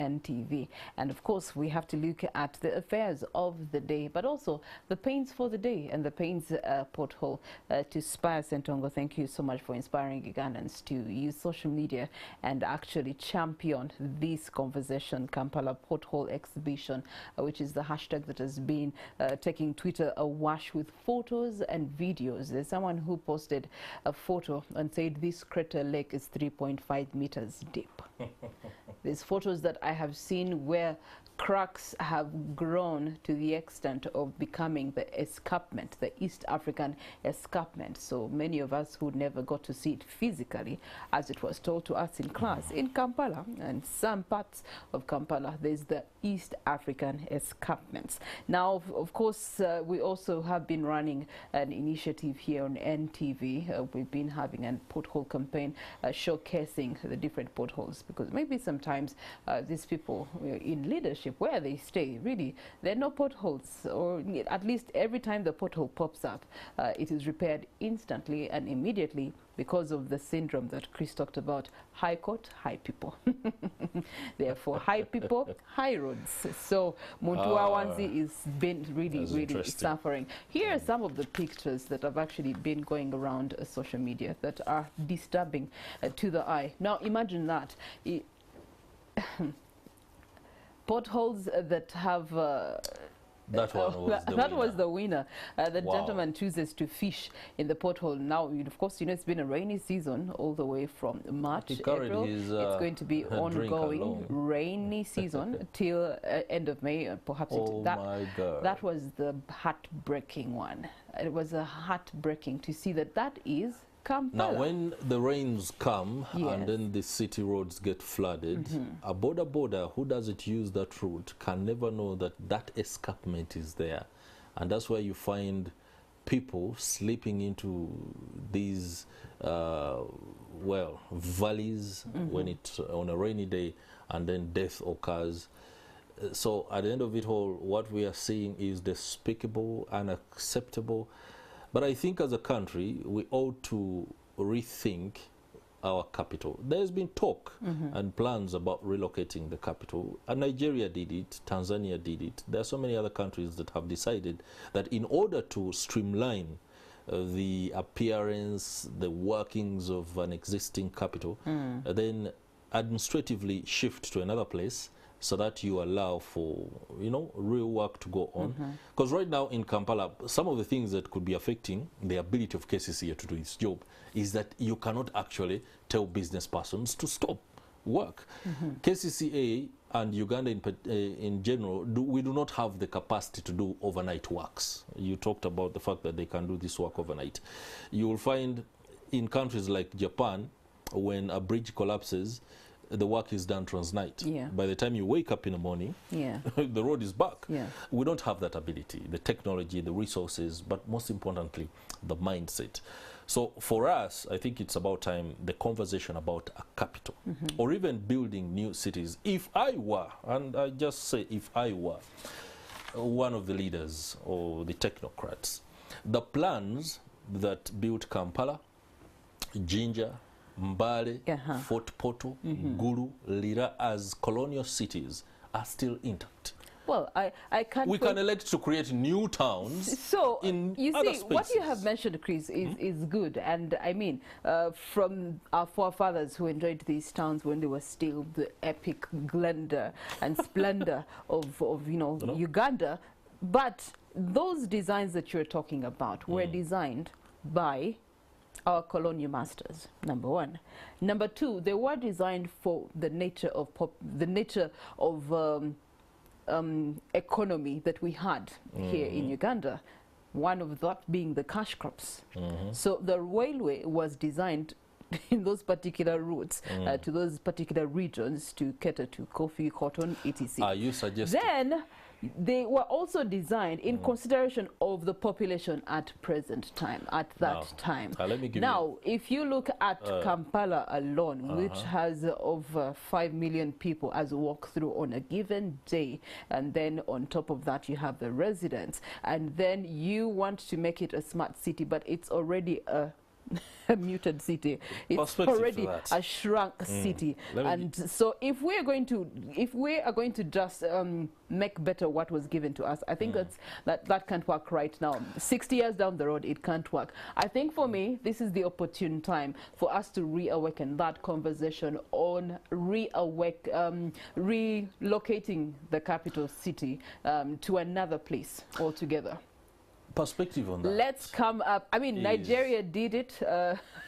NTV. And of course, we have to look at the affairs of the day, but also the pains for the day and the pains pothole. To Spire Sentongo, thank you so much for inspiring Ugandans to use social media and actually champion this conversation, Kampala Pothole Exhibition, which is the hashtag that has been taking Twitter awash with photos and videos. There's someone who posted a photo and said this crater lake is 3.5 meters deep. There's photos that I have seen where cracks have grown to the extent of becoming the escarpment, the East African escarpment. So many of us who never got to see it physically, as it was told to us in class, in Kampala and some parts of Kampala, there's the East African escarpments. Now, of course, we also have been running an initiative here on NTV. We've been having a pothole campaign showcasing the different potholes, because maybe sometimes these people in leadership, where they stay, really, there are no potholes, or at least every time the pothole pops up, it is repaired instantly and immediately because of the syndrome that Chris talked about: high court, high people. Therefore, high people, high roads. So Muntua Wanzi is been really suffering. Here are some of the pictures that have actually been going around social media that are disturbing to the eye. Now imagine that. Potholes that have that was the winner. The gentleman chooses to fish in the pothole. Now, of course, you know, it's been a rainy season all the way from March, April. It's going to be ongoing rainy season till end of May, perhaps. That was the heartbreaking one. It was a heartbreaking to see that is Kampala. Now, when the rains come and then the city roads get flooded, a border who doesn't use that route can never know that that escarpment is there. And that's why you find people slipping into these, valleys when it's on a rainy day, and then death occurs. So at the end of it all, what we are seeing is despicable, unacceptable. But I think as a country, we ought to rethink our capital. There's been talk and plans about relocating the capital. Nigeria did it, Tanzania did it. There are so many other countries that have decided that in order to streamline the appearance, the workings of an existing capital, then administratively shift to another place, so that you allow for, you know, real work to go on. Because right now in Kampala, some of the things that could be affecting the ability of KCCA to do its job is that you cannot actually tell business persons to stop work. KCCA and Uganda in general, we do not have the capacity to do overnight works. You talked about the fact that they can do this work overnight. You will find in countries like Japan, when a bridge collapses, the work is done transnight. By the time you wake up in the morning, the road is back. We don't have that ability, the technology, the resources, but most importantly, the mindset. So for us, I think it's about time the conversation about a capital, or even building new cities. If I were, and I just say if I were, one of the leaders or the technocrats, the plans that built Kampala, Jinja, Mbale, Fort Poto, Gulu, Lira as colonial cities are still intact. Well, I can't. We can elect to create new towns. So in you other see, spaces. What you have mentioned, Chris, is good, and I mean, from our forefathers who enjoyed these towns when they were still the epic grandeur and splendor of you know, Uganda. But those designs that you're talking about were designed by our colonial masters, number one. Number two, they were designed for the nature of economy that we had here in Uganda. One of that being the cash crops. So the railway was designed in those particular routes to those particular regions to cater to coffee, cotton, etc. Are you suggesting? Then they were also designed in consideration of the population at present time, at that time. Let me give now, if you look at Kampala alone, which has over 5 million people as walk through on a given day, and then on top of that you have the residents, and then you want to make it a smart city, but it's already a a muted city. It's already a shrunk city. And so if we are going to just make better what was given to us, I think that can't work right now. 60 years down the road, it can't work. I think for me, this is the opportune time for us to reawaken that conversation on relocating the capital city to another place altogether. Perspective on that. Let's come up. I mean, Nigeria did it.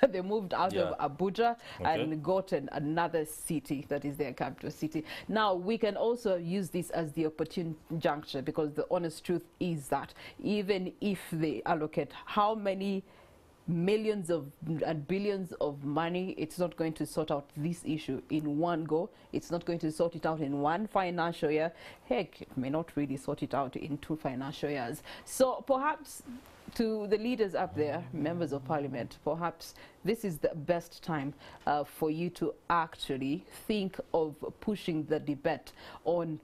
They moved out of Abuja and got another city that is their capital city. Now, we can also use this as the opportune juncture, because the honest truth is that even if they allocate how many millions and billions of money, it's not going to sort out this issue in one go. It's not going to sort it out in one financial year. Heck, it may not really sort it out in 2 financial years. So perhaps to the leaders up there, members of parliament, perhaps this is the best time for you to actually think of pushing the debate on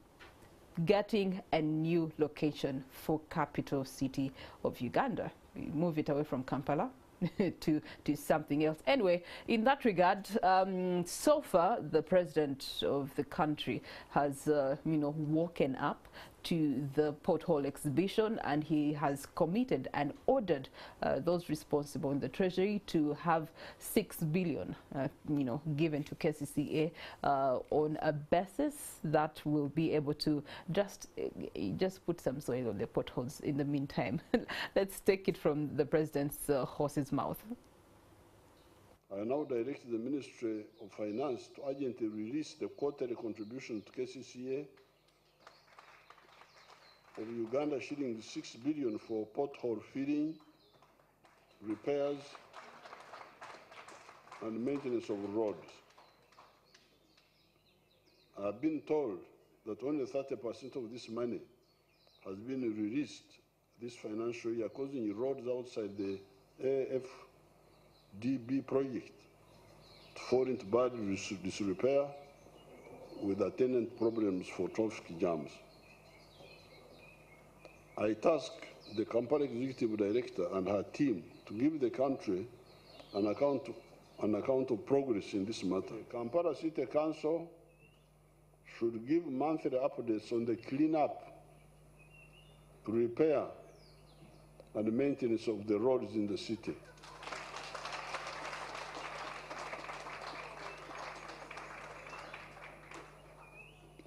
getting a new location for capital city of Uganda. Move it away from Kampala to something else. Anyway, in that regard, so far the president of the country has woken up to the Pothole exhibition, and he has committed and ordered those responsible in the treasury to have 6 billion given to KCCA on a basis that will be able to just put some soil on the potholes in the meantime. Let's take it from the president's horse's mouth. I now direct the Ministry of Finance to urgently release the quarterly contribution to KCCA of Uganda shilling 6 billion for pothole filling, repairs, and maintenance of roads. I have been told that only 30% of this money has been released this financial year, causing roads outside the AFDB project to fall into bad disrepair with attendant problems for traffic jams. I task the Kampala Executive Director and her team to give the country an account of progress in this matter. Kampala City Council should give monthly updates on the cleanup, repair, and maintenance of the roads in the city.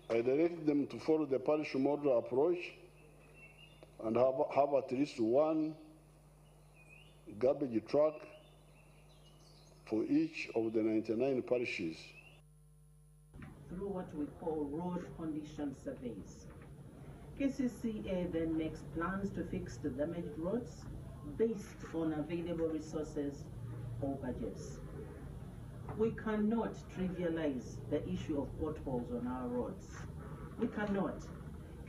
I direct them to follow the parish model approach and have at least 1 garbage truck for each of the 99 parishes. Through what we call road condition surveys. KCCA then makes plans to fix the damaged roads based on available resources or budgets. We cannot trivialize the issue of potholes on our roads. We cannot.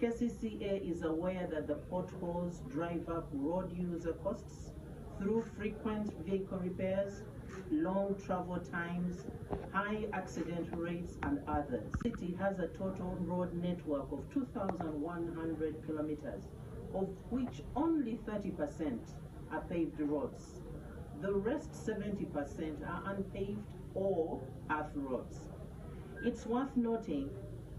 KCCA is aware that the potholes drive up road user costs through frequent vehicle repairs, long travel times, high accident rates, and others. The city has a total road network of 2,100 kilometers, of which only 30% are paved roads. The rest 70% are unpaved or earth roads. It's worth noting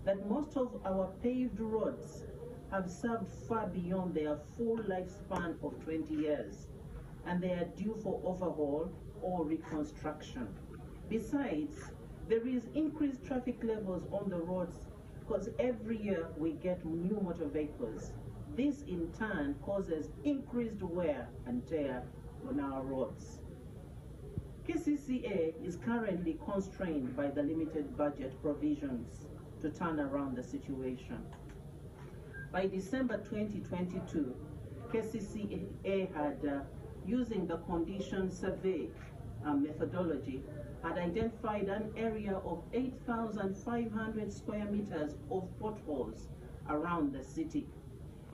that most of our paved roads have served far beyond their full lifespan of 20 years, and they are due for overhaul or reconstruction. Besides, there is increased traffic levels on the roads because every year we get new motor vehicles. This in turn causes increased wear and tear on our roads. KCCA is currently constrained by the limited budget provisions to turn around the situation. By December 2022, KCCA had, using the condition survey methodology, had identified an area of 8,500 square meters of potholes around the city.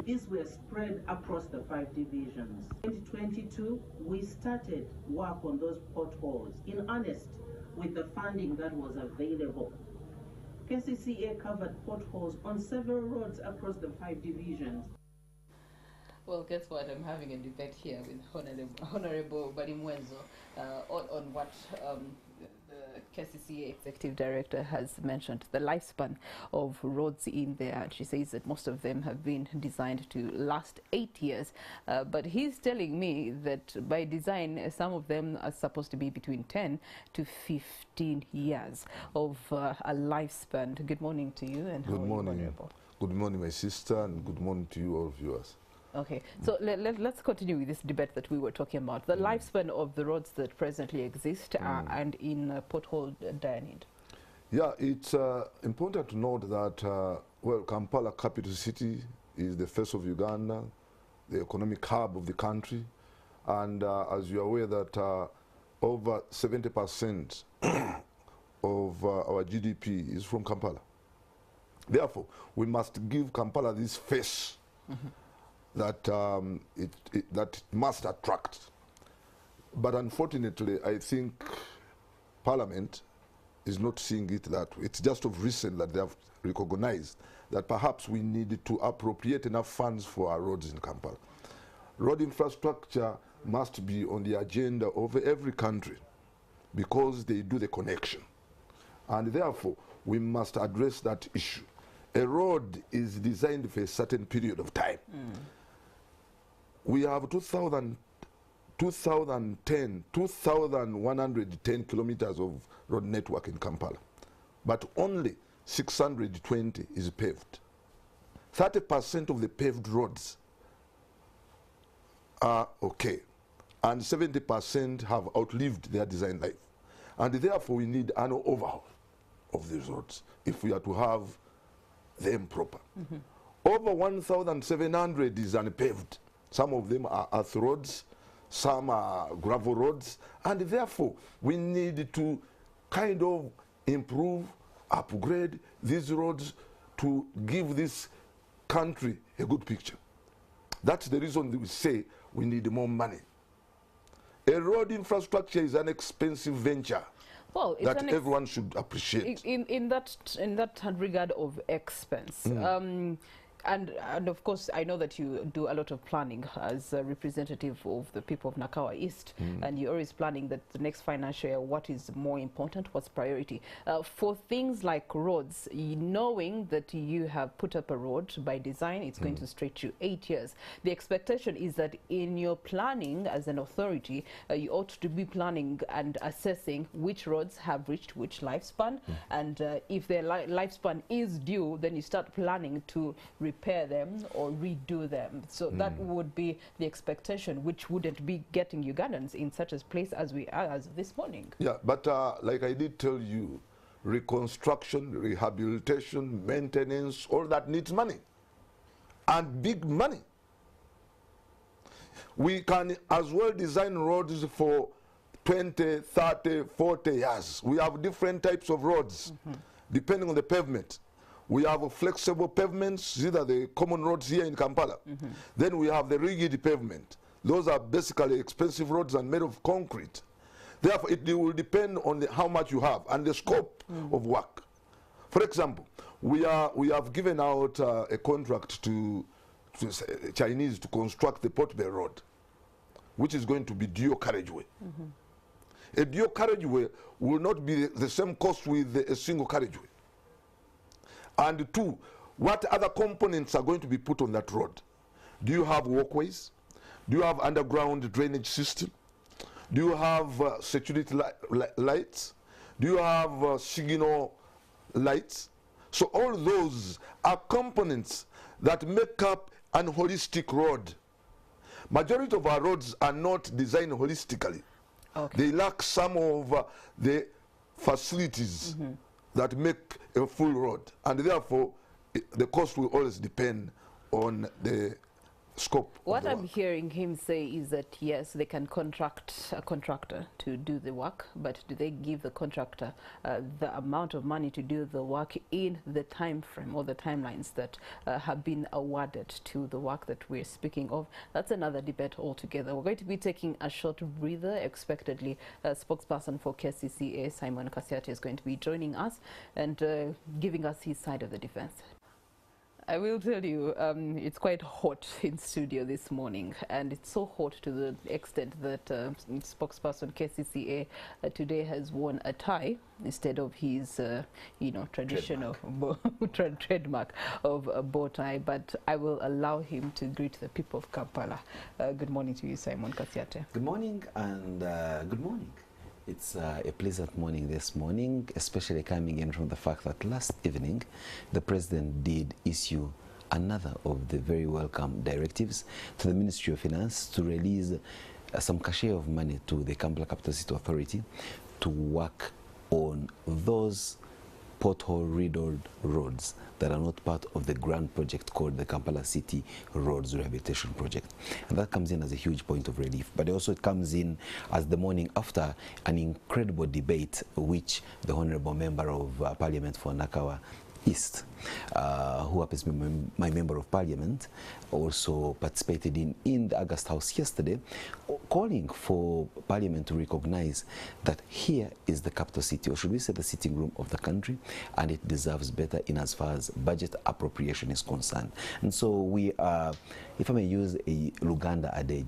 These were spread across the 5 divisions. In 2022, we started work on those potholes in earnest with the funding that was available. KCCA covered potholes on several roads across the 5 divisions. Well, guess what? I'm having a debate here with Honorable Barimwenzo on what the KCCA Executive Director has mentioned, the lifespan of roads in there. She says that most of them have been designed to last 8 years. But he's telling me that by design, some of them are supposed to be between 10 to 15 years of a lifespan. Good morning to you, and how are you, Honorable? Good morning, my sister, and good morning to you, all viewers. Okay, so let's continue with this debate that we were talking about. The lifespan of the roads that presently exist and in Pothole, Dianid. Yeah, it's important to note that, well, Kampala, capital city, is the face of Uganda, the economic hub of the country. And as you're aware that over 70% of our GDP is from Kampala. Therefore, we must give Kampala this face that it must attract. But unfortunately, I think Parliament is not seeing it that way. It's just of recent that they have recognized that perhaps we need to appropriate enough funds for our roads in Kampala. Road infrastructure must be on the agenda of every country because they do the connection. And therefore, we must address that issue. A road is designed for a certain period of time. We have 2,110 kilometers of road network in Kampala, but only 620 is paved. 30% of the paved roads are okay, and 70% have outlived their design life. And therefore, we need an overhaul of these roads if we are to have them proper. Over 1,700 is unpaved. Some of them are earth roads, some are gravel roads, and therefore we need to kind of improve, upgrade these roads to give this country a good picture. That's the reason we say we need more money. A road infrastructure is an expensive venture. Well, it's that everyone should appreciate. In that regard of expense, and of course, I know that you do a lot of planning as a representative of the people of Nakawa East, and you're always planning that the next financial year, what is more important, what's priority. For things like roads, knowing that you have put up a road by design, it's going to stretch you 8 years. The expectation is that in your planning as an authority, you ought to be planning and assessing which roads have reached which lifespan, and if their lifespan is due, then you start planning to repair them or redo them. So that would be the expectation, which wouldn't be getting Ugandans in such a place as we are as this morning. Yeah, but like I did tell you, reconstruction, rehabilitation, maintenance, all that needs money. And big money. We can as well design roads for 20, 30, 40 years. We have different types of roads, depending on the pavement. We have flexible pavements, these are the common roads here in Kampala. Then we have the rigid pavement. Those are basically expensive roads and made of concrete. Therefore, it will depend on how much you have and the scope of work. For example, we have given out a contract to Chinese to construct the Port Bay Road, which is going to be dual carriageway. A dual carriageway will not be the same cost with a single carriageway. And two, what other components are going to be put on that road? Do you have walkways? Do you have underground drainage system? Do you have security lights? Do you have signal lights? So all those are components that make up an holistic road. Majority of our roads are not designed holistically. They lack some of the facilities that make a full road, and therefore the cost will always depend on the scope. What I'm hearing him say is that yes, they can contract a contractor to do the work, but do they give the contractor the amount of money to do the work in the time frame or the timelines that have been awarded to the work that we're speaking of? That's another debate altogether. We're going to be taking a short breather. Expectedly, spokesperson for KCCA, Simon Kasiati, is going to be joining us and giving us his side of the defense. I will tell you, it's quite hot in studio this morning, and it's so hot to the extent that spokesperson KCCA today has worn a tie instead of his, traditional trademark of a bow tie. But I will allow him to greet the people of Kampala. Good morning to you, Simon Kasiate. Good morning, and good morning. It's a pleasant morning this morning, especially coming in from the fact that last evening the President did issue another of the very welcome directives to the Ministry of Finance to release some cachet of money to the Kampala Capital City Authority to work on those pothole-riddled roads that are not part of the grand project called the Kampala City Roads Rehabilitation Project. And that comes in as a huge point of relief. But also it comes in as the morning after an incredible debate which the Honorable Member of Parliament for Nakawa East, who happens to be my Member of Parliament, also participated in the August House yesterday, calling for Parliament to recognize that here is the capital city, or should we say the sitting room of the country, and it deserves better in as far as budget appropriation is concerned. And so we are, if I may use a Luganda adage,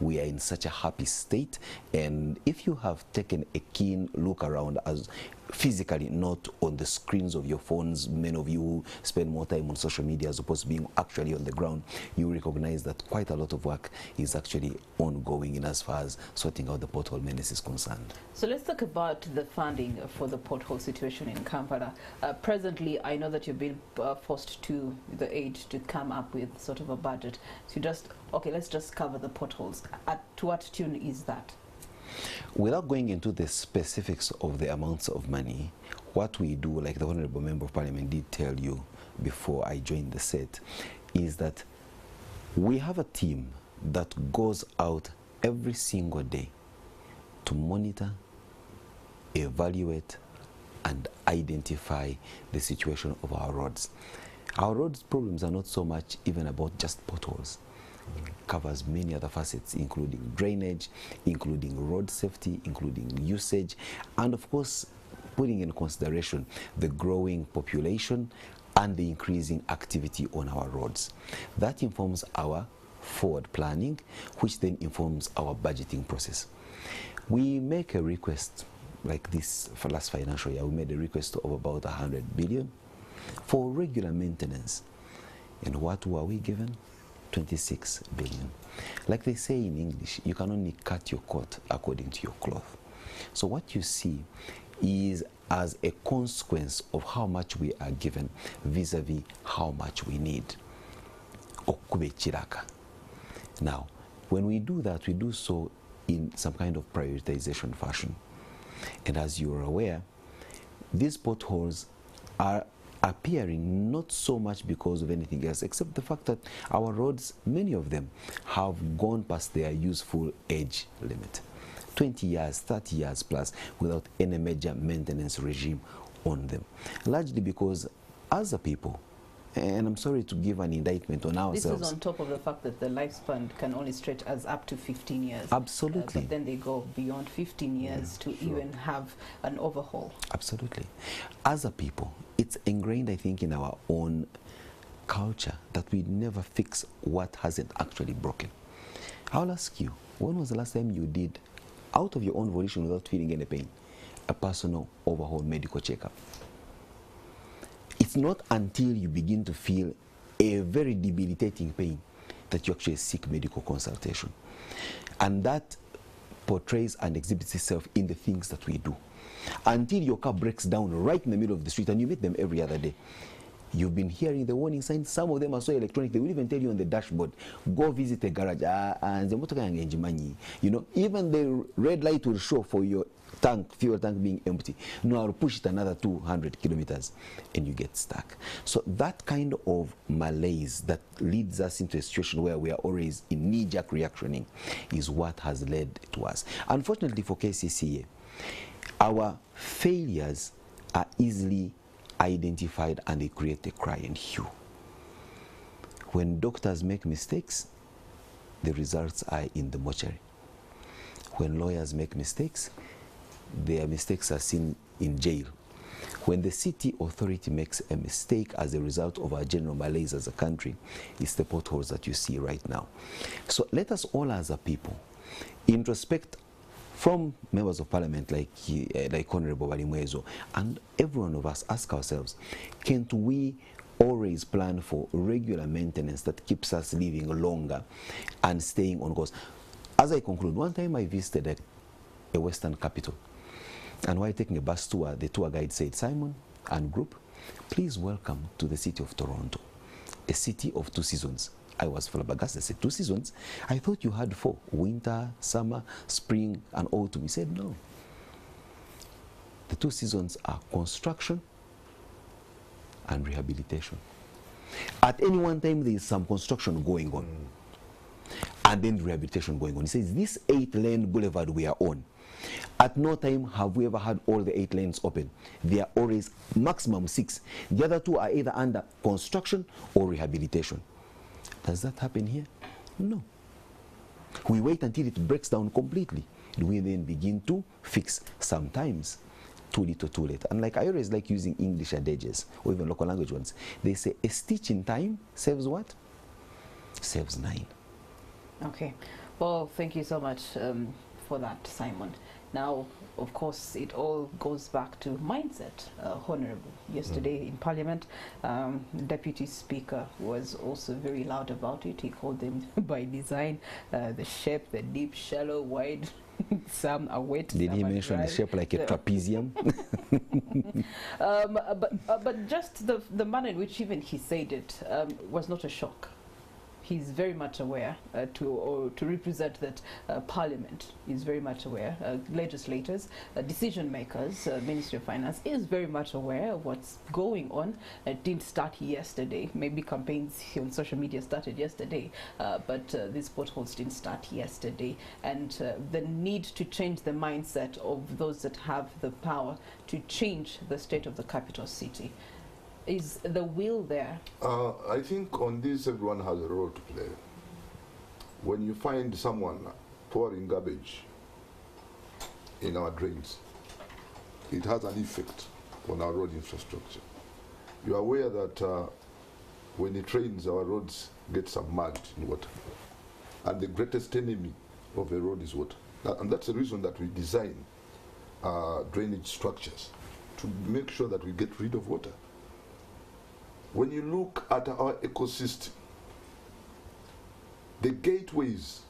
we are in such a happy state, and if you have taken a keen look around as physically, not on the screens of your phones, many of you who spend more time on social media as opposed to being actually on the ground, you recognize that quite a lot of work is actually ongoing in as far as sorting out the pothole menace is concerned. So let's talk about the funding for the pothole situation in Kampala. Presently, I know that you've been forced to the aid to come up with sort of a budget. So let's just cover the potholes. To what tune is that? Without going into the specifics of the amounts of money, what we do, like the Honorable Member of Parliament did tell you before I joined the set, is that we have a team that goes out every single day to monitor, evaluate, and identify the situation of our roads. Our roads problems are not so much even about just potholes. It covers many other facets, including drainage, including road safety, including usage, and of course, putting in consideration the growing population and the increasing activity on our roads. That informs our forward planning, which then informs our budgeting process. We make a request like this for last financial year. We made a request of about 100 billion for regular maintenance. And what were we given? 26 billion. Like they say in English, you can only cut your coat according to your cloth. So what you see is as a consequence of how much we are given vis-a-vis how much we need. Now, when we do that, we do so in some kind of prioritization fashion. And as you are aware, these potholes are appearing not so much because of anything else, except the fact that our roads, many of them, have gone past their useful age limit. 20 years, 30 years plus, without any major maintenance regime on them. Largely because, as a people, and I'm sorry to give an indictment on ourselves. This is on top of the fact that the lifespan can only stretch as up to 15 years. Absolutely. But then they go beyond 15 years to even have an overhaul. Absolutely. As a people, it's ingrained, I think, in our own culture that we never fix what hasn't actually broken. I'll ask you, when was the last time you did, out of your own volition without feeling any pain, a personal overhaul medical checkup? It's not until you begin to feel a very debilitating pain that you actually seek medical consultation. And that portrays and exhibits itself in the things that we do. Until your car breaks down right in the middle of the street, and you meet them every other day. You've been hearing the warning signs. Some of them are so electronic, they will even tell you on the dashboard, go visit a garage. You know, even the red light will show for your tank, fuel tank being empty. No, I'll push it another 200 kilometers and you get stuck. So that kind of malaise that leads us into a situation where we are always in knee-jerk reactioning is what has led to us. Unfortunately for KCCA, our failures are easily identified and they create a cry and hue. When doctors make mistakes, the results are in the mortuary. When lawyers make mistakes, their mistakes are seen in jail. When the city authority makes a mistake as a result of our general malaise as a country, it's the potholes that you see right now. So let us all as a people introspect, from members of parliament like Honorable Balimwezo, and every one of us ask ourselves, can't we always plan for regular maintenance that keeps us living longer and staying on course? As I conclude, one time I visited a Western capital, and while taking a bus tour, the tour guide said, "Simon and group, please welcome to the city of Toronto, a city of 2 seasons." I was flabbergasted. I said, 2 seasons? I thought you had 4, winter, summer, spring, and autumn. He said, no. The 2 seasons are construction and rehabilitation. At any one time, there is some construction going on, and then rehabilitation going on. He says, this 8-lane boulevard we are on, at no time have we ever had all the 8 lanes open. There are always maximum 6. The other 2 are either under construction or rehabilitation. Does that happen here? No. We wait until it breaks down completely. We then begin to fix. Sometimes too little, too late. And like I always like using English adages, or even local language ones. They say a stitch in time saves what? Saves 9. Okay. Well, thank you so much for that, Simon. Now, of course, it all goes back to mindset. Honorable, yesterday in Parliament, the Deputy Speaker was also very loud about it. He called them by design, the shape, the deep, shallow, wide. Some are wet. Did he mention the shape like a trapezium? But just the manner in which even he said it was not a shock. He's very much aware to represent that Parliament is very much aware, legislators, decision makers, Ministry of Finance is very much aware of what's going on. It didn't start yesterday. Maybe campaigns on social media started yesterday, but these potholes didn't start yesterday. And the need to change the mindset of those that have the power to change the state of the capital city. Is the will there? I think on this everyone has a role to play. When you find someone pouring garbage in our drains, it has an effect on our road infrastructure. You are aware that when it rains, our roads get submerged in water. And the greatest enemy of a road is water. And that's the reason that we design drainage structures, to make sure that we get rid of water. When you look at our ecosystem, the gateways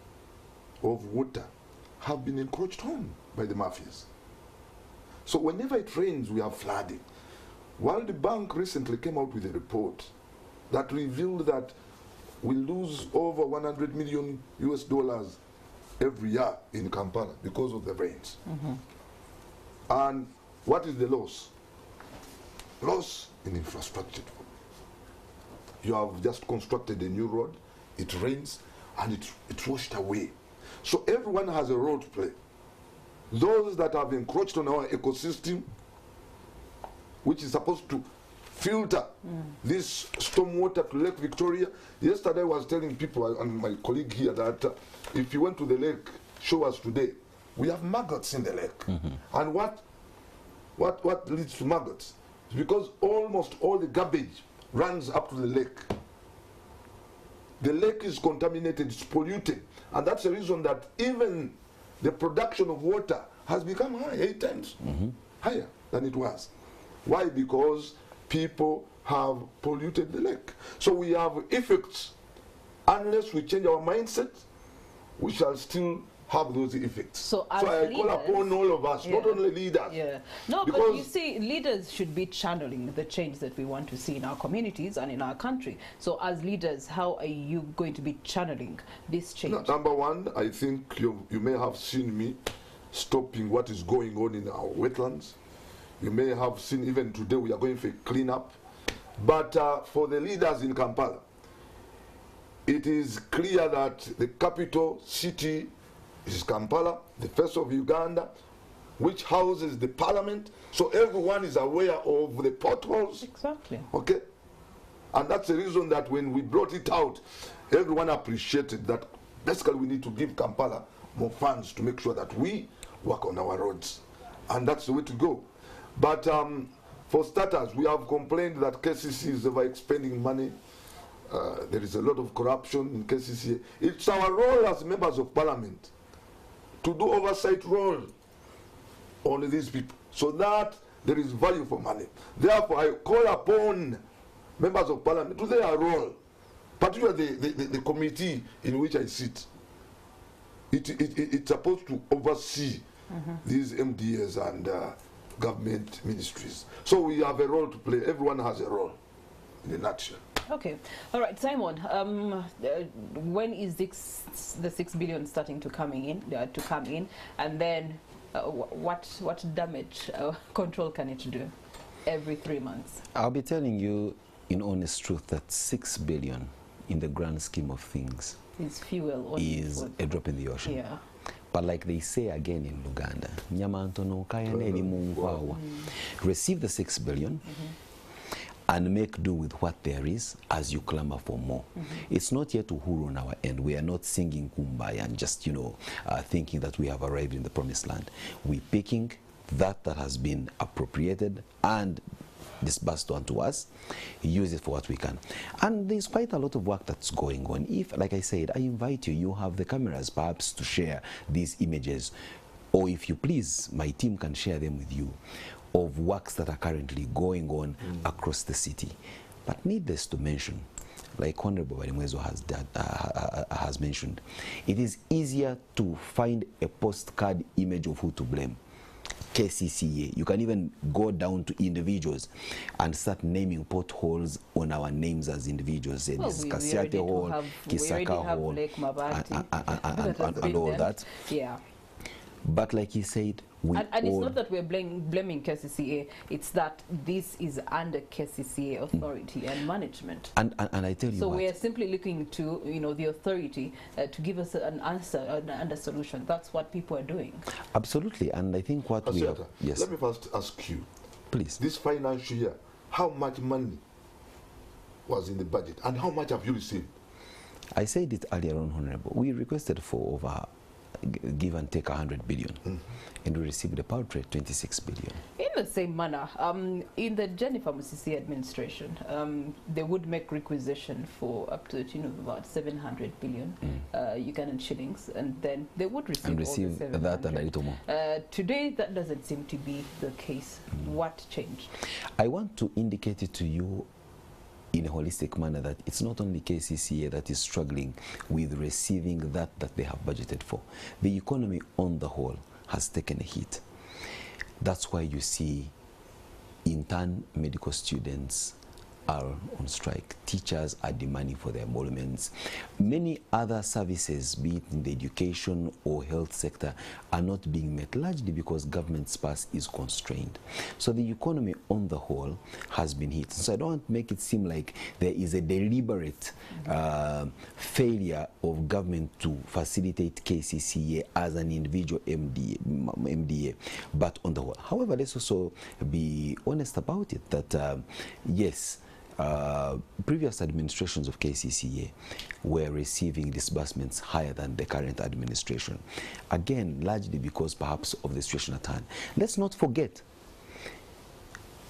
of water have been encroached on by the mafias. So whenever it rains, we have flooding. World Bank recently came out with a report that revealed that we lose over $100 million every year in Kampala because of the rains. And what is the loss? Loss in infrastructure. You have just constructed a new road, it rains, and it's washed away. So everyone has a role to play. Those that have encroached on our ecosystem, which is supposed to filter this stormwater to Lake Victoria. Yesterday I was telling people, and my colleague here, that if you went to the lake, show us today. We have maggots in the lake. And what leads to maggots? It's because almost all the garbage runs up to the lake. The lake is contaminated, it's polluted, and that's the reason that even the production of water has become high, 8 times higher than it was. Why? Because people have polluted the lake. So we have effects. Unless we change our mindset, we shall still have those effects. So I call upon all of us, not only leaders. No, but you see, leaders should be channeling the change that we want to see in our communities and in our country. So as leaders, how are you going to be channeling this change? No, number one, I think you may have seen me stopping what is going on in our wetlands. You may have seen even today we are going for a cleanup. But for the leaders in Kampala, it is clear that the capital city is Kampala, the face of Uganda, which houses the parliament. So everyone is aware of the potholes. Exactly. Okay? And that's the reason that when we brought it out, everyone appreciated that basically we need to give Kampala more funds to make sure that we work on our roads. And that's the way to go. But For starters, we have complained that KCCA is over expending money. There is a lot of corruption in KCCA. It's our role as members of parliament to do oversight role on these people so that there is value for money. Therefore, I call upon members of parliament to their role, particularly the committee in which I sit. It's supposed to oversee these MDAs and government ministries. So we have a role to play. Everyone has a role, in a nutshell. Okay. All right, Simon. When is the 6 billion starting to come in, and then what damage control can it do every 3 months? I'll be telling you in honest truth that 6 billion in the grand scheme of things is a drop in the ocean. Yeah. But like they say again in Luganda, receive the 6 billion and make do with what there is as you clamor for more. It's not yet uhuru on our end. We are not singing kumbaya and just, thinking that we have arrived in the promised land. We're picking that has been appropriated and disbursed onto us, use it for what we can. And there's quite a lot of work that's going on. If, like I said, I invite you, you have the cameras perhaps to share these images, or if you please, my team can share them with you, of works that are currently going on across the city. But needless to mention, like Honorable Barimwezo has mentioned, it is easier to find a postcard image of who to blame. KCCA. You can even go down to individuals and start naming potholes on our names as individuals. Well, this Kasiate Hall, Kisaka Hall, and all that. Yeah. But like he said, and it's not that we're blaming KCCA, it's that this is under KCCA authority and management. And I tell you so what, we're simply looking to the authority to give us an answer and a solution. That's what people are doing. Absolutely, and I think what we have... Yes. Let me first ask you, please. This financial year, how much money was in the budget and how much have you received? I said it earlier on, Honorable. We requested for over give and take 100 billion, and we received a paltry 26 billion. In the same manner, in the Jennifer Musisi administration, they would make requisition for up to about 700 billion Ugandan shillings, and then they would receive that and a little more. Today, that doesn't seem to be the case. What changed? I want to indicate it to you in a holistic manner that it's not only KCCA that is struggling with receiving that they have budgeted for. The economy on the whole has taken a hit. That's why you see intern medical students are on strike. Teachers are demanding for their emoluments. Many other services, be it in the education or health sector, are not being met, largely because government's purse is constrained. So the economy on the whole has been hit. So I don't want to make it seem like there is a deliberate failure of government to facilitate KCCA as an individual MDA, but on the whole. However, let's also be honest about it, that yes, previous administrations of KCCA were receiving disbursements higher than the current administration. Again, largely because perhaps of the situation at hand. Let's not forget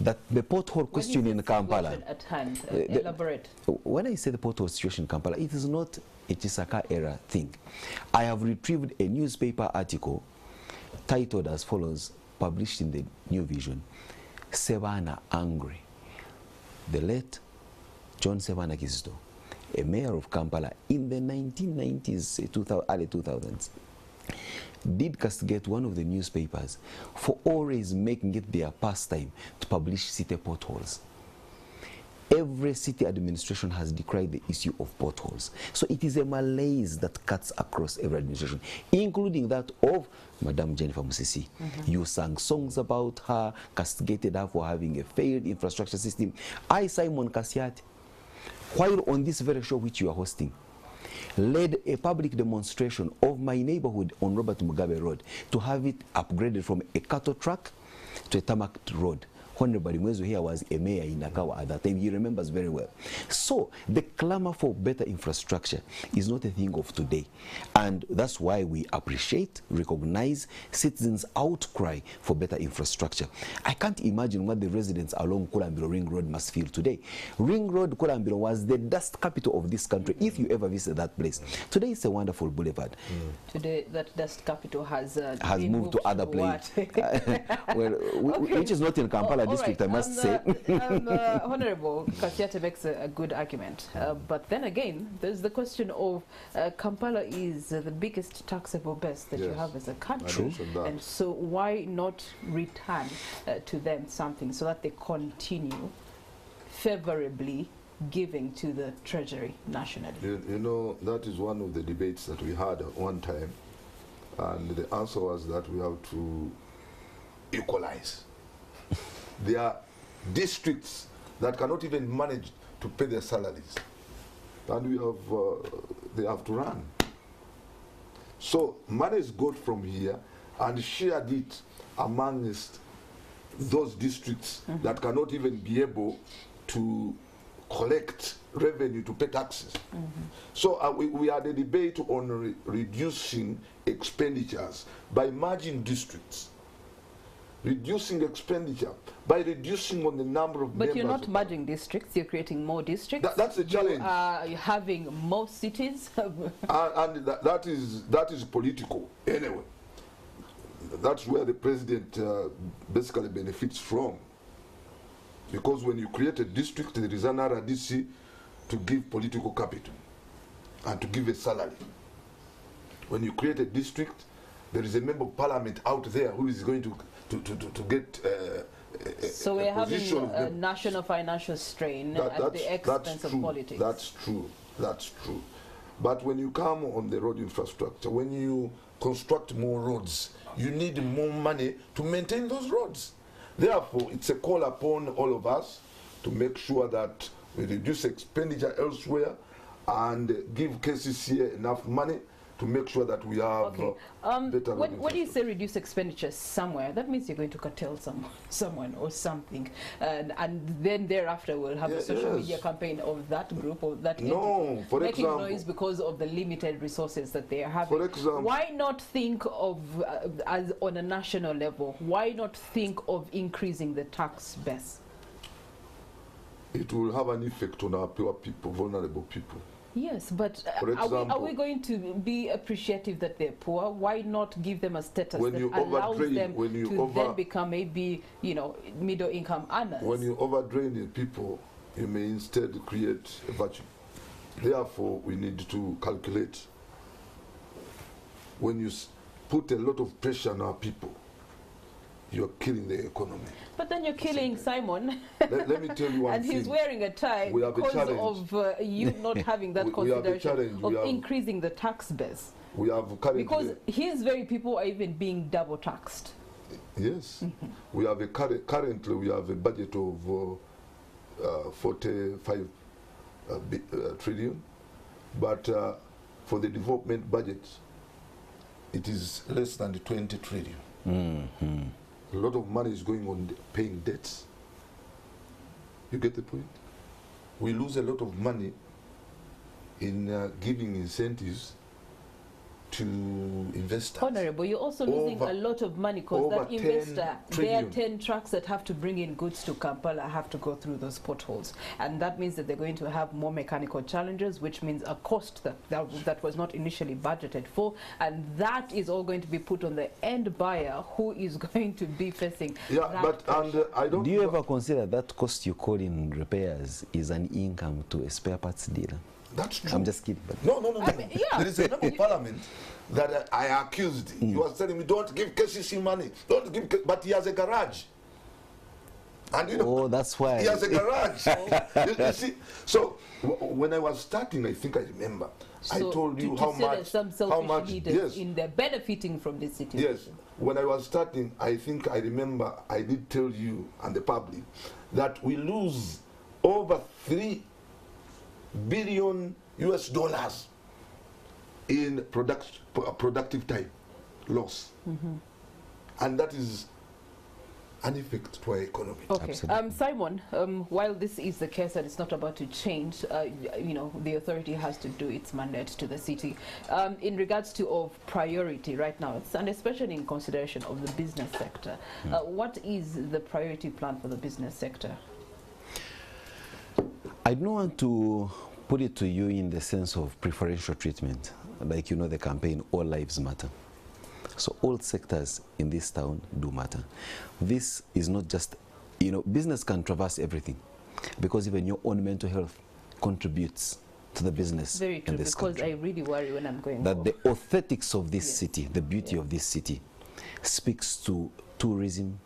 that the pothole question in Kampala... At hand, elaborate. When I say the pothole situation in Kampala, it is not a Chisaka era thing. I have retrieved a newspaper article titled as follows, published in the New Vision, Sevana Angry. The late John Sevana Kizito, a mayor of Kampala in the 1990s, early 2000s, did castigate one of the newspapers for always making it their pastime to publish city potholes. Every city administration has decried the issue of potholes. So it is a malaise that cuts across every administration, including that of Madam Jennifer Musisi. You sang songs about her, castigated her for having a failed infrastructure system. I, Simon Kasiate, while on this very show which you are hosting, led a public demonstration of my neighborhood on Robert Mugabe Road to have it upgraded from a cattle track to a tarmac road. Honorable Mwezu here was a mayor in Nakawa at that time. He remembers very well. So the clamor for better infrastructure is not a thing of today. And that's why we appreciate, recognize citizens' outcry for better infrastructure. I can't imagine what the residents along Kulambiro Ring Road must feel today. Ring Road, Kulambiro, was the dust capital of this country, if you ever visit that place. Today it's a wonderful boulevard. Today that dust capital has moved to other places. Well, Okay. which is not in Kampala district, right. I must say. Honorable Kasiate makes a good argument. But then again, there's the question of Kampala is the biggest taxable base that you Yes. have as a I country. mentioned that. And so why not return to them something so that they continue favorably giving to the treasury nationally? You know, that is one of the debates that we had at one time, and the answer was that we have to equalize. There are districts that cannot even manage to pay their salaries, and we have they have to run. So money is got from here and shared it amongst those districts that cannot even be able to collect revenue to pay taxes. So we had a debate on reducing expenditures by merging districts. Reducing expenditure by reducing on the number of But members. you're not merging districts, you're creating more districts. That's the challenge. You are having more cities. And that is political anyway. That's where the president basically benefits from. Because when you create a district, there is an RDC to give political capital and to give a salary. When you create a district, there is a member of parliament out there who is going to get So we're having a national financial strain at the expense of politics. That's true. That's true. But when you come on the road infrastructure, when you construct more roads, you need more money to maintain those roads. Therefore, it's a call upon all of us to make sure that we reduce expenditure elsewhere and give KCCA enough money to make sure that we have better road when you say reduce expenditure somewhere, that means you're going to curtail someone or something, and then thereafter we'll have a social media campaign of that group or that entity for making example, noise because of the limited resources that they are having. For example, why not think of as on a national level? Why not think of increasing the tax base? It will have an effect on our poor people, vulnerable people. Yes, but are we going to be appreciative that they're poor? Why not give them a status that allows them to then become maybe, middle income earners? When you overdrain the people, you may instead create a virtue. Therefore, we need to calculate. When you put a lot of pressure on our people, you're killing the economy. But then you're killing Simon. Let me tell you one and thing. he's wearing a tie because of you not having that consideration of increasing the tax base. We have currently, because his very people are even being double taxed. Yes. We have currently we have a budget of 45 trillion, but for the development budget, it is less than 20 trillion. A lot of money is going on paying debts. You get the point? We lose a lot of money in giving incentives to investors. Honorable, you're also losing a lot of money because that investor, there are 10 trucks that have to bring in goods to Kampala have to go through those potholes. And that means that they're going to have more mechanical challenges, which means a cost that was not initially budgeted for. And that is all going to be put on the end buyer who is going to be facing that pressure. I don't. Do you ever consider that cost you call in repairs is an income to a spare parts dealer? That's true. I'm just kidding. But no. There is a member of parliament that I accused. He was telling me, don't give KCC money. Don't give, but he has a garage. And that's why. He has a garage. you see, so when I was starting, I think I remember, I told you how much. Some selfish leaders in there benefiting from this situation. Yes. When I was starting, I think I remember I did tell you and the public that we lose over $3 billion in productive time loss. And that is an effect to our economy. Okay, Simon, while this is the case that it's not about to change, you know, the authority has to do its mandate to the city. In regards to of priority right now, and especially in consideration of the business sector, what is the priority plan for the business sector? I don't want to put it to you in the sense of preferential treatment, like, you know, the campaign All Lives Matter. So all sectors in this town do matter. This is not just, you know, business can traverse everything, because even your own mental health contributes to the business. Very true, in this because country. I really worry when I'm going that home. the aesthetics of this city, the beauty of this city, speaks to tourism,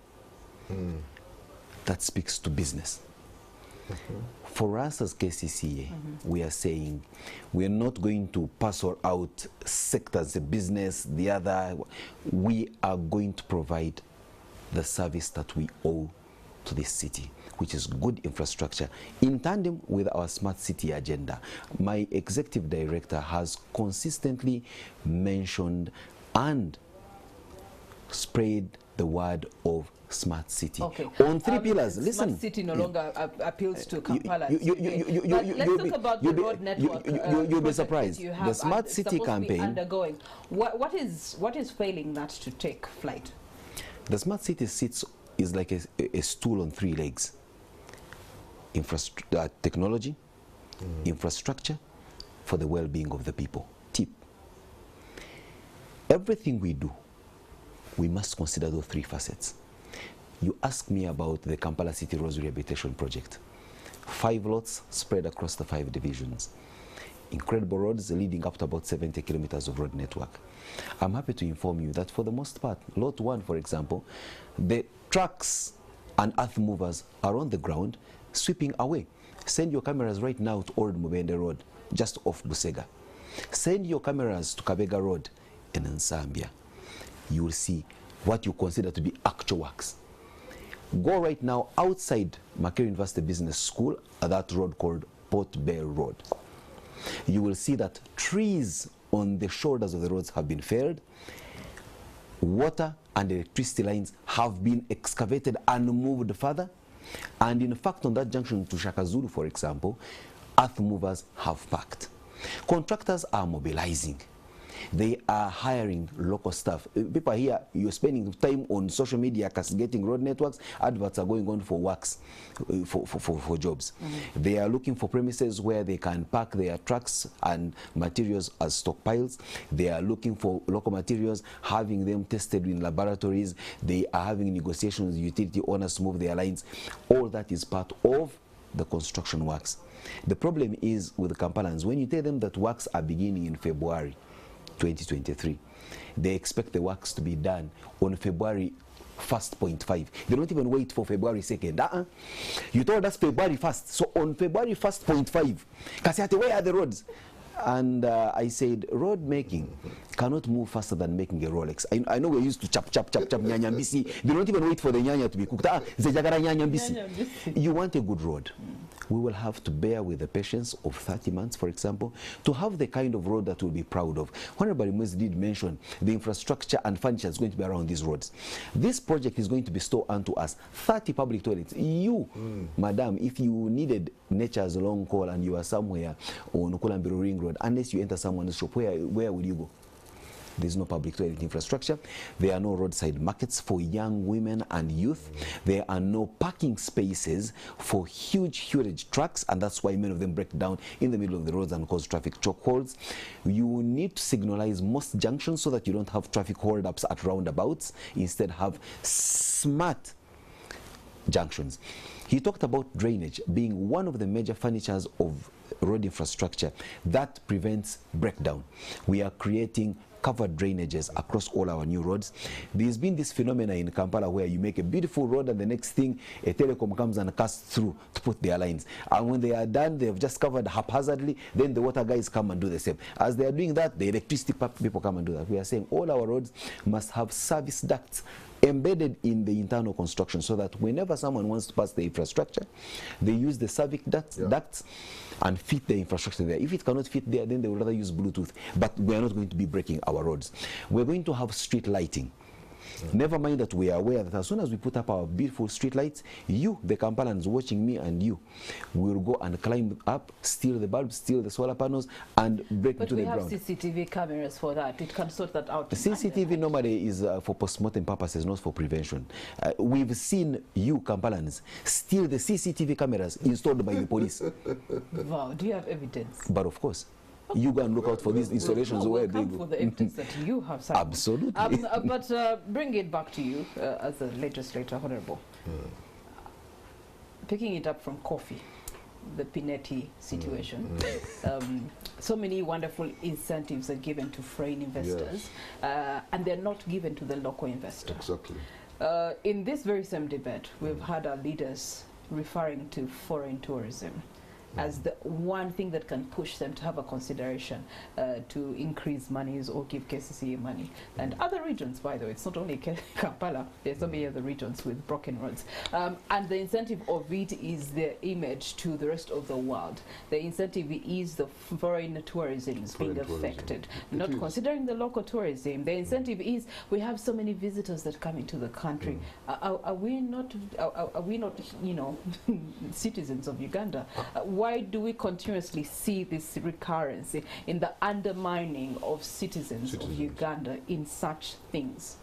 that speaks to business. For us as KCCA, we are saying we are not going to parcel out sectors, the business, the other. We are going to provide the service that we owe to this city, which is good infrastructure, in tandem with our smart city agenda. My executive director has consistently mentioned and spread the word of smart city. Okay. On three pillars. Listen. Smart city no longer appeals to Kampala. Let's talk about the road network. You'll be surprised. You have The smart city campaign undergoing. What is failing that to take flight? The smart city is like a stool on three legs. Technology, infrastructure for the well-being of the people. Tip. Everything we do, we must consider those three facets. You ask me about the Kampala City Roads Rehabilitation Project. 5 lots spread across the 5 divisions. Incredible roads leading up to about 70 kilometers of road network. I'm happy to inform you that for the most part, lot 1, for example, the trucks and earth movers are on the ground sweeping away. Send your cameras right now to Old Mubende Road, just off Busega. Send your cameras to Kabega Road in Nsambia. You will see what you consider to be actual works. Go right now outside Makerere University Business School at that road called Port Bay Road. You will see that trees on the shoulders of the roads have been felled. Water and electricity lines have been excavated and moved further. And in fact, on that junction to Shakazulu, for example, earth movers have parked. Contractors are mobilizing. They are hiring local staff. People here, you're spending time on social media castigating road networks. Adverts are going on for works, for jobs. They are looking for premises where they can park their trucks and materials as stockpiles. They are looking for local materials, having them tested in laboratories. They are having negotiations with utility owners to move their lines. All that is part of the construction works. The problem is with the Kampalans, when you tell them that works are beginning in February 2023, they expect the works to be done on February 1st.5. They don't even wait for February 2nd. You told us February 1st. So on February 1st.5, Kasiate, where are the roads? And I said, road making cannot move faster than making a Rolex. I know we're used to chap nyanya mbisi. They don't even wait for the nyanya to be cooked. You want a good road. We will have to bear with the patience of 30 months, for example, to have the kind of road that we'll be proud of. Honorable Mwezi did mention the infrastructure and furniture is going to be around these roads. This project is going to bestow unto us 30 public toilets. You, madam, if you needed nature's long call and you are somewhere on Ukulambiru Ring Road, unless you enter someone's shop, where would you go? There's no public toilet infrastructure. There are no roadside markets for young women and youth. There are no parking spaces for huge trucks, and that's why many of them break down in the middle of the roads and cause traffic chokeholds. You need to signalize most junctions so that you don't have traffic holdups at roundabouts. Instead, have smart junctions. He talked about drainage being one of the major furnitures of road infrastructure that prevents breakdown. We are creating covered drainages across all our new roads. There's been this phenomena in Kampala where you make a beautiful road and the next thing a telecom comes and casts through to put their lines. And when they are done, they've just covered haphazardly, then the water guys come and do the same. As they are doing that, the electricity people come and do that. We are saying all our roads must have service ducts embedded in the internal construction so that whenever someone wants to pass the infrastructure, they use the service ducts and fit the infrastructure there. If it cannot fit there, then they would rather use Bluetooth. But we are not going to be breaking our roads. We're going to have street lighting. Never mind that we are aware that as soon as we put up our beautiful street lights, you, the Kampalans watching me and you, will go and climb up, steal the bulbs, steal the solar panels, and break into the ground. But we have CCTV cameras for that. It can sort that out. CCTV normally is for post-mortem purposes, not for prevention. We've seen you, Kampalans, steal the CCTV cameras installed by the police. Wow, do you have evidence? But of course, you go and look out for these installations where they go. For the evidence that you have signed. Absolutely. But bring it back to you as a legislator, Honorable. Picking it up from coffee, the Pinetti situation. So many wonderful incentives are given to foreign investors, and they're not given to the local investor. Exactly. In this very same debate, we've had our leaders referring to foreign tourism as the one thing that can push them to have a consideration to increase monies or give KCCA money. And other regions, by the way, it's not only Kampala, there's so many other regions with broken roads. And the incentive of it is their image to the rest of the world. The incentive is the foreign tourism is being affected. Not considering the local tourism, the incentive is we have so many visitors that come into the country. Are we not, you know, citizens of Uganda? Why do we continuously see this recurrence in the undermining of citizens of Uganda in such things?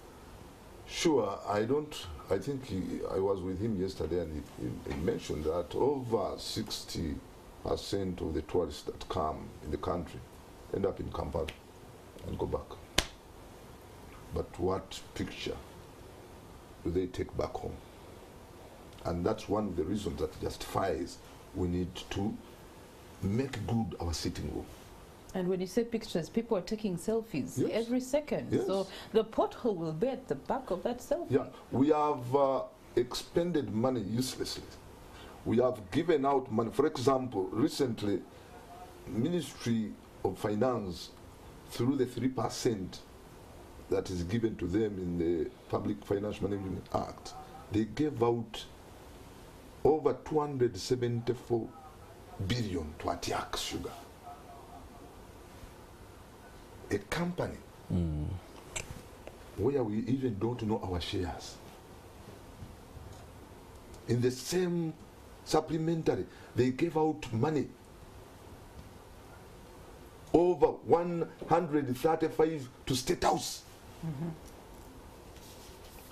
Sure, I think I was with him yesterday, and he mentioned that over 60% of the tourists that come in the country end up in Kampala and go back. But what picture do they take back home? And that's one of the reasons that justifies we need to make good our sitting room. And when you say pictures, people are taking selfies every second. Yes. So the pothole will be at the back of that selfie. Yeah, we have expended money uselessly. We have given out money. For example, recently, Ministry of Finance, through the 3% that is given to them in the Public Financial Management Act, they gave out over 274 billion to Atiak Sugar. A company where we even don't know our shares. In the same supplementary, they gave out money over 135 to State House,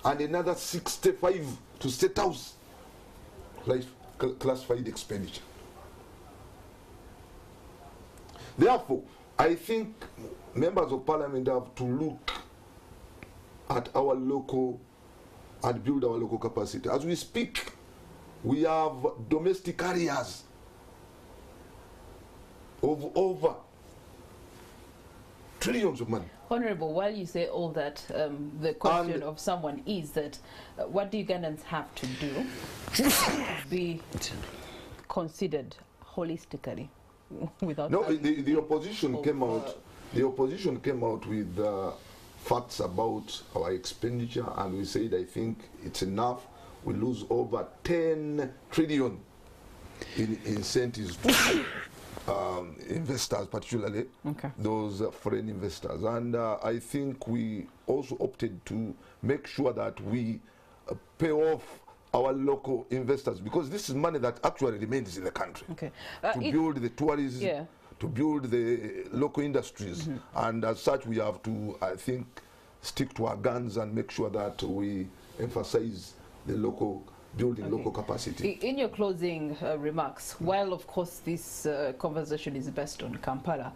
and another 65 to State House. Classified expenditure. Therefore, I think members of parliament have to look at our local and build our local capacity. As we speak, we have domestic areas of over trillions of money. Honorable, while you say all that, the question of someone is that what do Ugandans have to do to be considered holistically without... No, the opposition came out. The opposition came out with facts about our expenditure, and we said, I think it's enough. We lose over 10 trillion in incentives to investors, particularly those foreign investors. And I think we also opted to make sure that we pay off our local investors, because this is money that actually remains in the country to build the tourism, to build the local industries. And as such, we have to, I think, stick to our guns and make sure that we emphasize the local building local capacity. In your closing remarks, while of course this conversation is based on Kampala,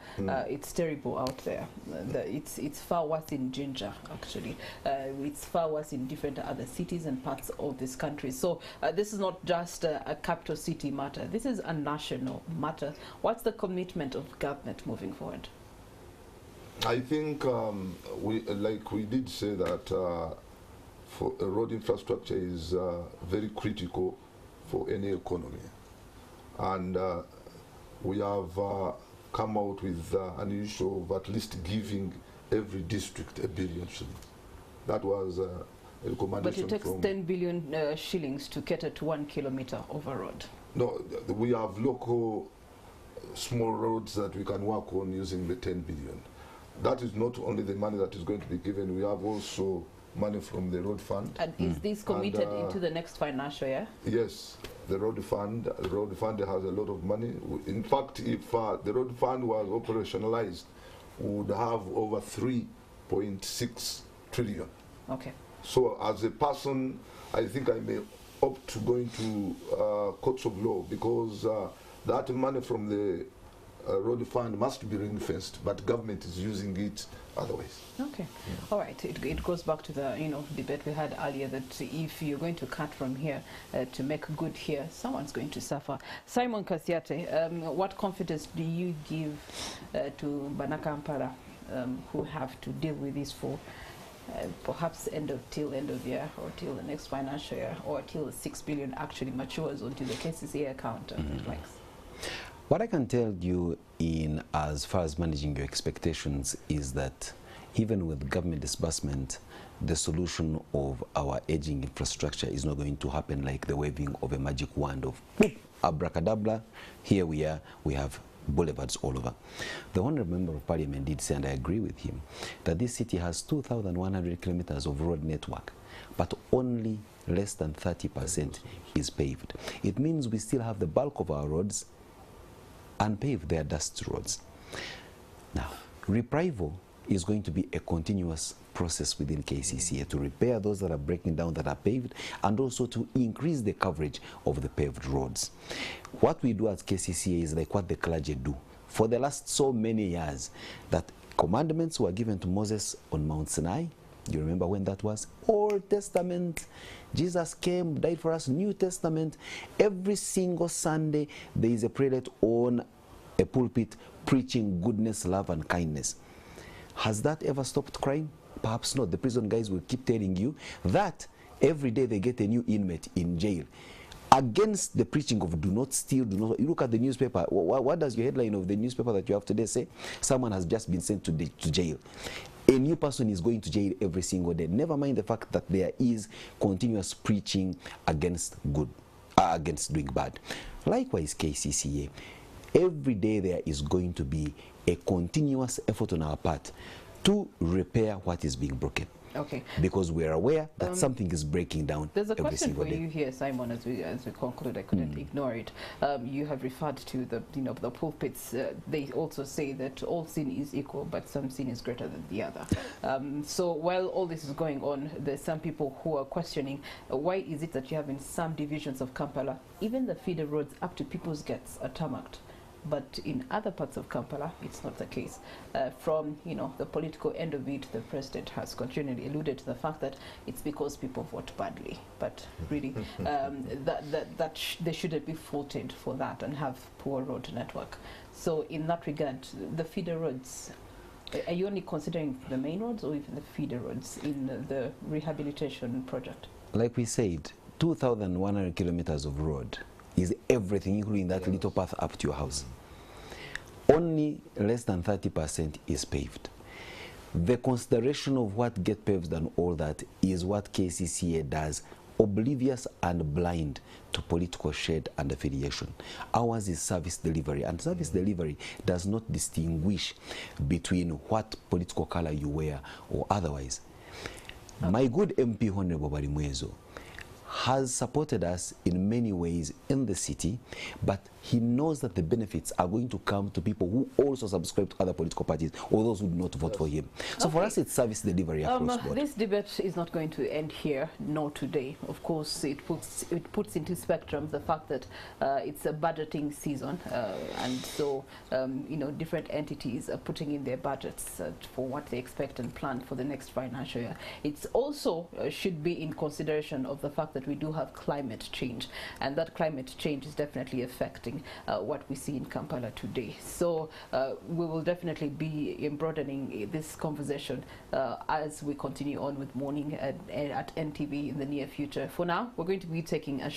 it's terrible out there. It's far worse in Jinja, actually. It's far worse in different other cities and parts of this country. So this is not just a capital city matter. This is a national matter. What's the commitment of government moving forward? I think we did say that for road infrastructure is very critical for any economy, and we have come out with an issue of at least giving every district $1 billion shillings. That was a recommendation. But it takes 10 billion shillings to cater to 1 kilometer of a road. No, we have local small roads that we can work on using the 10 billion. That is not only the money that is going to be given. We have also money from the road fund. And is this committed into the next financial year? Yes, the road fund has a lot of money. In fact, if the road fund was operationalized, we would have over 3.6 trillion. Okay. So as a person, I think I may opt to go into courts of law, because that money from the road fund must be ring-fenced, but government is using it otherwise. Okay. All right. It goes back to the debate we had earlier, that if you're going to cut from here to make good here, someone's going to suffer. Simon Kasiate, what confidence do you give to Banakampala, who have to deal with this for perhaps till end of year, or till the next financial year, or till the 6 billion actually matures onto the KCCA account and the likes? What I can tell you in as far as managing your expectations is that even with government disbursement, the solution of our aging infrastructure is not going to happen like the waving of a magic wand of boop, abracadabra, here we are, we have boulevards all over. The Honourable Member of Parliament did say, and I agree with him, that this city has 2,100 kilometers of road network, but only less than 30% is paved. It means we still have the bulk of our roads unpaved, they are dust roads. Now, reprisal is going to be a continuous process within KCCA to repair those that are breaking down that are paved, and also to increase the coverage of the paved roads. What we do at KCCA is like what the clergy do. For the last so many years, that commandments were given to Moses on Mount Sinai. You remember when that was? Old Testament. Jesus came, died for us. New Testament. Every single Sunday, there is a prelate on a pulpit preaching goodness, love, and kindness. Has that ever stopped crime? Perhaps not. The prison guys will keep telling you that every day they get a new inmate in jail. Against the preaching of do not steal, do not. You look at the newspaper. What does your headline of the newspaper that you have today say? Someone has just been sent to jail. A new person is going to jail every single day. Never mind the fact that there is continuous preaching against good, against doing bad. Likewise, KCCA. Every day there is going to be a continuous effort on our part to repair what is being broken. Okay. Because we are aware that something is breaking down. There's a every question single for day. you here, Simon, as we conclude. I couldn't ignore it. You have referred to the the pulpits. They also say that all sin is equal, but some sin is greater than the other. So while all this is going on, there's some people who are questioning why is it that you have in some divisions of Kampala, even the feeder roads up to people's gates are tarmacked, but in other parts of Kampala, it's not the case. From the political end of it, the president has continually alluded to the fact that it's because people vote badly. But really, they shouldn't be faulted for that and have poor road network. So in that regard, the feeder roads, are you only considering the main roads or even the feeder roads in the rehabilitation project? Like we said, 2,100 kilometers of road is everything, including that little path up to your house. Only less than 30% is paved. The consideration of what gets paved and all that is what KCCA does, oblivious and blind to political shade and affiliation. Ours is service delivery, and service delivery does not distinguish between what political color you wear or otherwise. My good MP, Honorable Barimwezo, has supported us in many ways in the city, but he knows that the benefits are going to come to people who also subscribe to other political parties or those who do not vote for him. So for us, it's service delivery across board. This debate is not going to end here, nor today. Of course, it puts into spectrum the fact that it's a budgeting season, and so different entities are putting in their budgets for what they expect and plan for the next financial year. It's also should be in consideration of the fact that we do have climate change, and that climate change is definitely affecting what we see in Kampala today. So we will definitely be broadening this conversation as we continue on with Morning at NTV in the near future. For now, we're going to be taking a short